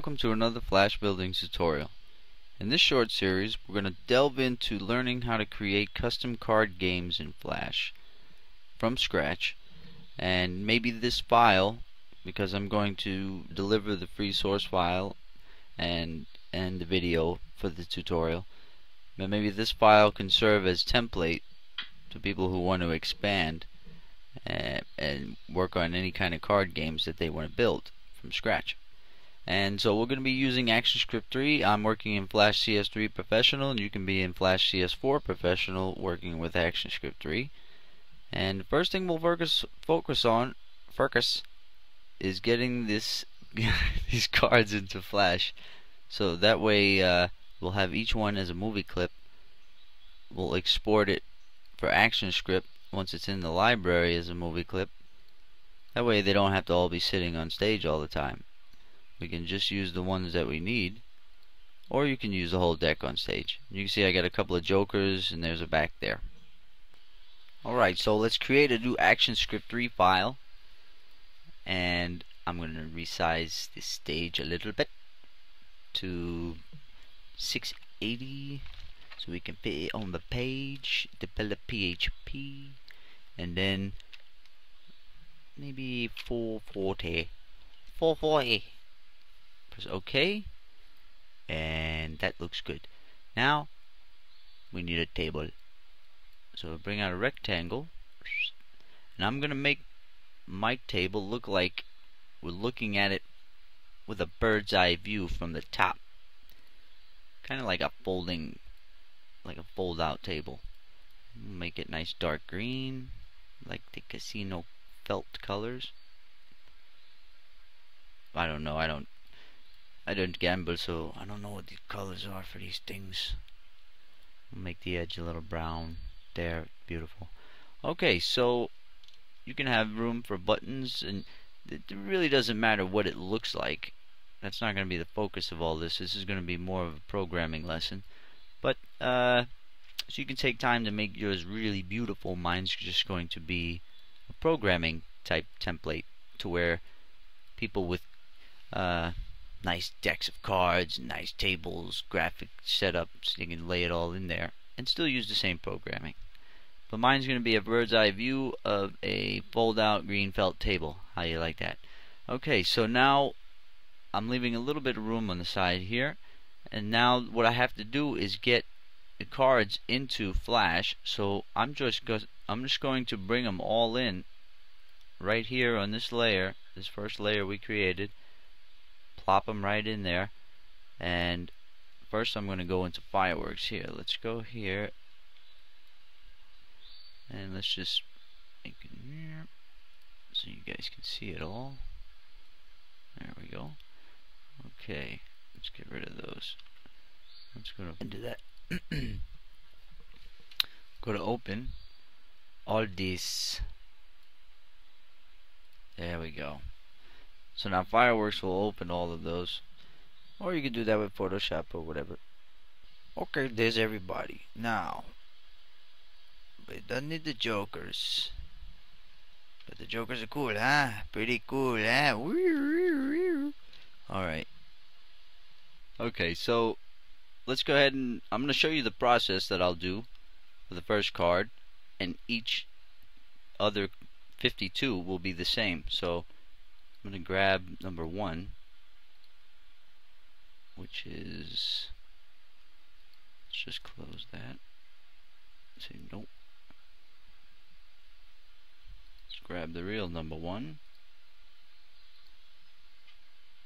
welcome to another Flash building tutorial. In this short series we're going to delve into learning how to create custom card games in Flash from scratch, and maybe this file, because I'm going to deliver the free source file and the video for the tutorial, but maybe this file can serve as template to people who want to expand and work on any kind of card games that they want to build from scratch. And so we're going to be using ActionScript 3. I'm working in Flash CS3 Professional, and you can be in Flash CS4 Professional working with ActionScript 3. And the first thing we'll focus on is getting these cards into Flash, so that way we'll have each one as a movie clip. We'll export it for ActionScript once it's in the library as a movie clip. That way they don't have to all be sitting on stage all the time. We can just use the ones that we need, or you can use the whole deck on stage. You can see I got a couple of jokers and there's a back there. Alright, so let's create a new ActionScript 3 file, and I'm going to resize this stage a little bit to 680 so we can fit it on the page. Develop PHP, and then maybe 440. Press OK, and that looks good. Now we need a table, so we'll bring out a rectangle, and I'm gonna make my table look like we're looking at it with a bird's eye view from the top, kind of like a fold out table. Make it nice dark green, like the casino felt colors. I don't know, I don't gamble, so I don't know what these colors are for these things. I'll make the edge a little brown there. Beautiful. Okay, so you can have room for buttons, and it really doesn't matter what it looks like. That's not going to be the focus of all this. This is going to be more of a programming lesson, but so you can take time to make yours really beautiful. Mine's just going to be a programming type template, to where people with nice decks of cards, nice tables, graphic setups, you can lay it all in there and still use the same programming. But mine's going to be a bird's eye view of a fold out green felt table. How you like that? Okay, so now I'm leaving a little bit of room on the side here, and now what I have to do is get the cards into Flash. So I'm just going to bring them all in right here on this layer, this first layer we created. Plop them right in there, and first I'm going to go into fireworks here. Let's go here, and let's just make it here so you guys can see it all. There we go. Okay, let's get rid of those. Let's go into that. Go to open all these. There we go. So now fireworks will open all of those, or you can do that with Photoshop or whatever. Okay, there's everybody. Now we don't need the jokers, but the jokers are cool, huh? Pretty cool, huh? Alright. Okay, so let's go ahead and I'm going to show you the process that I'll do for the first card, and each other 52 will be the same. So I'm going to grab number 1, which is, let's just close that. Say nope. Let's grab the real number 1.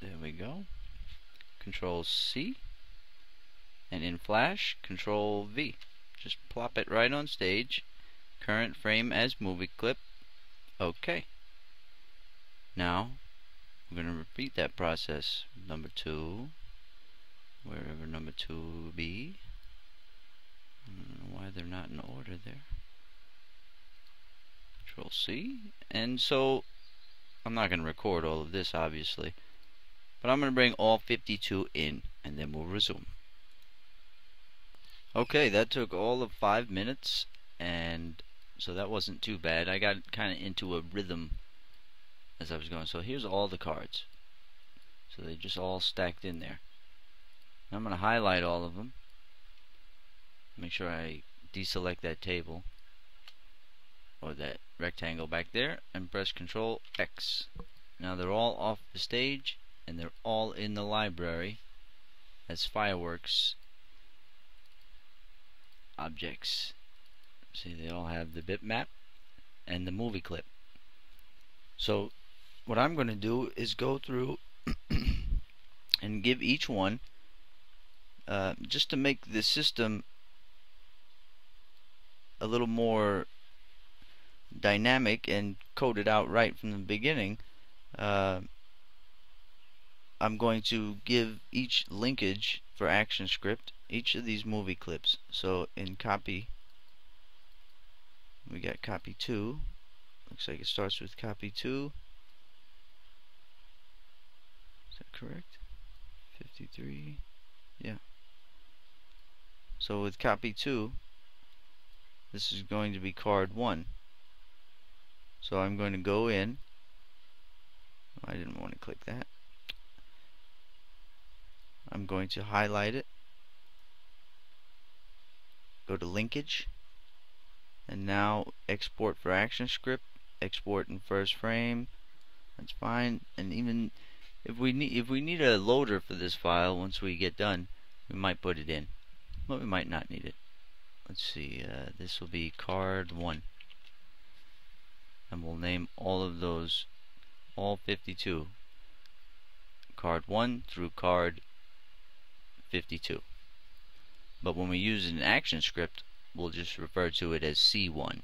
There we go. Control C, and in Flash, Control V. Just plop it right on stage. Current frame as movie clip. Okay. Now we're going to repeat that process. Number 2, wherever number 2 will be. I don't know why they're not in order there. Control C. And so I'm not going to record all of this, obviously, but I'm going to bring all 52 in, and then we'll resume. Okay, that took all of 5 minutes, and so that wasn't too bad. I got kind of into a rhythm as I was going. So here's all the cards. So they just all stacked in there. Now I'm going to highlight all of them. Make sure I deselect that table or that rectangle back there and press Control X. Now they're all off the stage and they're all in the library as fireworks objects. See, they all have the bitmap and the movie clip. So what I'm going to do is go through and give each one just to make the system a little more dynamic and code it out right from the beginning. I'm going to give each linkage for ActionScript each of these movie clips. So in copy, we got copy 2. Looks like it starts with copy 2. Is that correct? 53. Yeah. So with copy 2, this is going to be card 1. So I'm going to go in. I didn't want to click that. I'm going to highlight it, go to linkage, and now export for ActionScript, export in first frame. That's fine. And even if we need a loader for this file once we get done, we might put it in, but we might not need it. Let's see, this will be card 1, and we'll name all of those, all 52, card 1 through card 52. But when we use an ActionScript, we'll just refer to it as C1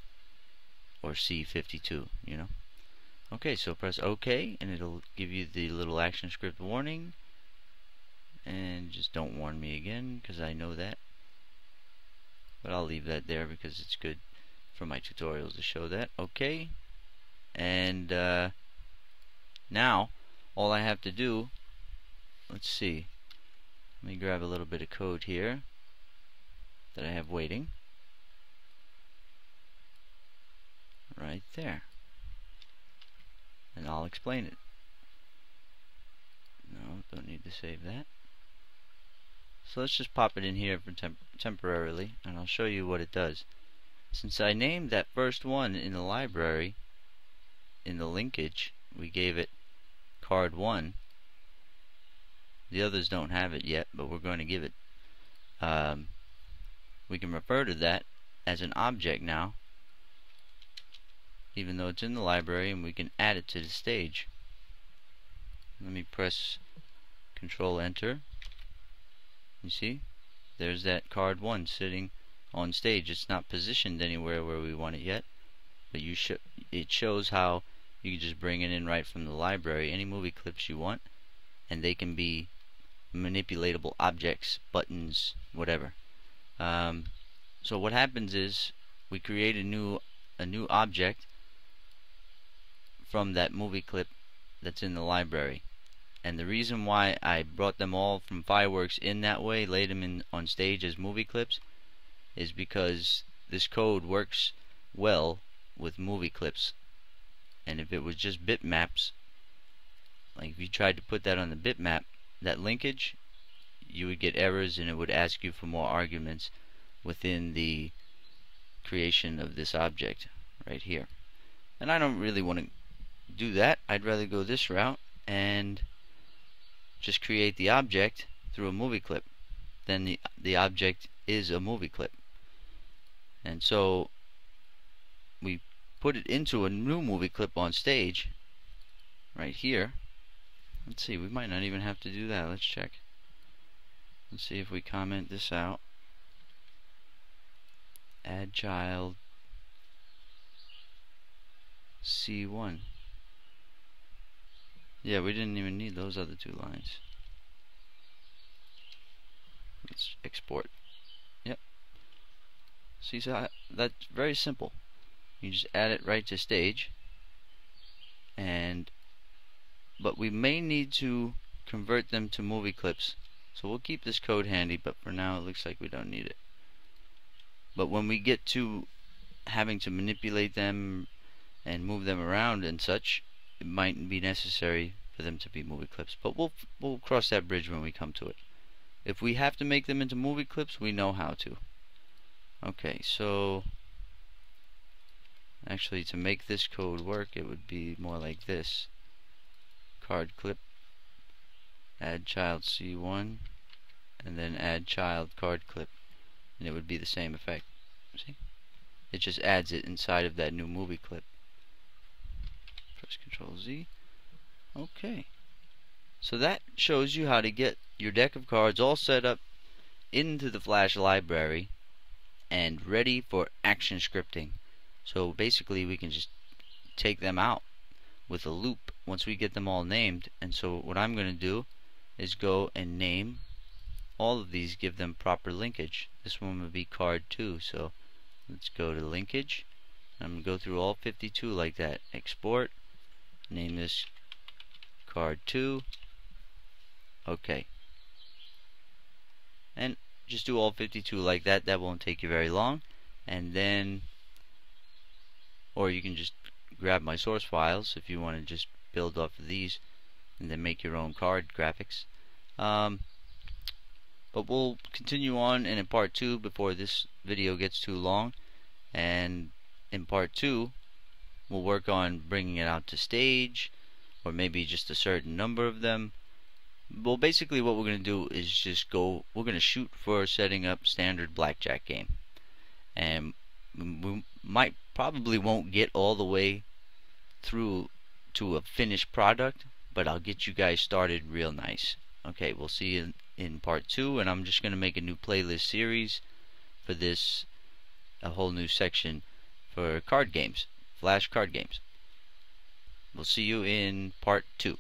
or C52, you know. Okay, so press OK and it'll give you the little ActionScript warning, and just don't warn me again because I know that, but I'll leave that there because it's good for my tutorials to show that. Okay, and now all I have to do, let's see, let me grab a little bit of code here that I have waiting right there, and I'll explain it. No, don't need to save that. So let's just pop it in here for temporarily, and I'll show you what it does. Since I named that first one in the library, in the linkage, we gave it card 1. The others don't have it yet, but we're going to give it. We can refer to that as an object now, even though it's in the library, and we can add it to the stage. Let me press Control Enter. You see, there's that card 1 sitting on stage. It's not positioned anywhere where we want it yet, but it shows how you can just bring it in right from the library, any movie clips you want, and they can be manipulatable objects, buttons, whatever. So what happens is we create a new object from that movie clip that's in the library. And the reason why I brought them all from fireworks in that way, laid them in on stage as movie clips, is because this code works well with movie clips. And if it was just bitmaps, like if you tried to put that on the bitmap, that linkage, you would get errors and it would ask you for more arguments within the creation of this object right here. And I don't really want to do that. I'd rather go this route and just create the object through a movie clip. Then the object is a movie clip. And so we put it into a new movie clip on stage right here. Let's see, we might not even have to do that. Let's check. Let's see if we comment this out. Add child C1. Yeah, we didn't even need those other 2 lines. Let's export. Yep. See, so that's very simple. You just add it right to stage, but we may need to convert them to movie clips. So we'll keep this code handy, but for now it looks like we don't need it. But when we get to having to manipulate them and move them around and such, it might be necessary for them to be movie clips, but we'll cross that bridge when we come to it. If we have to make them into movie clips, we know how to. Okay, so actually to make this code work, it would be more like this. Card clip, add child C1, and then add child card clip, and it would be the same effect. See? It just adds it inside of that new movie clip. Press Control Z. Okay. So that shows you how to get your deck of cards all set up into the Flash library and ready for action scripting. So basically we can just take them out with a loop once we get them all named. And so what I'm going to do is go and name all of these, give them proper linkage. This one would be card 2, so let's go to linkage. I'm going to go through all 52 like that. Export, name this card 2. Okay. And just do all 52 like that. That won't take you very long. And then, or you can just grab my source files if you want to just build off of these and then make your own card graphics. But we'll continue on in part 2 before this video gets too long. And in part 2, we'll work on bringing it out to stage, or maybe just a certain number of them. Well, basically what we're going to do is just we're going to shoot for setting up standard blackjack game. And we probably won't get all the way through to a finished product, but I'll get you guys started real nice. Okay, we'll see you in part 2, and I'm just going to make a new playlist series for this, a whole new section for card games, Flash card games. We'll see you in part 2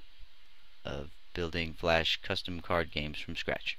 of building Flash custom card games from scratch.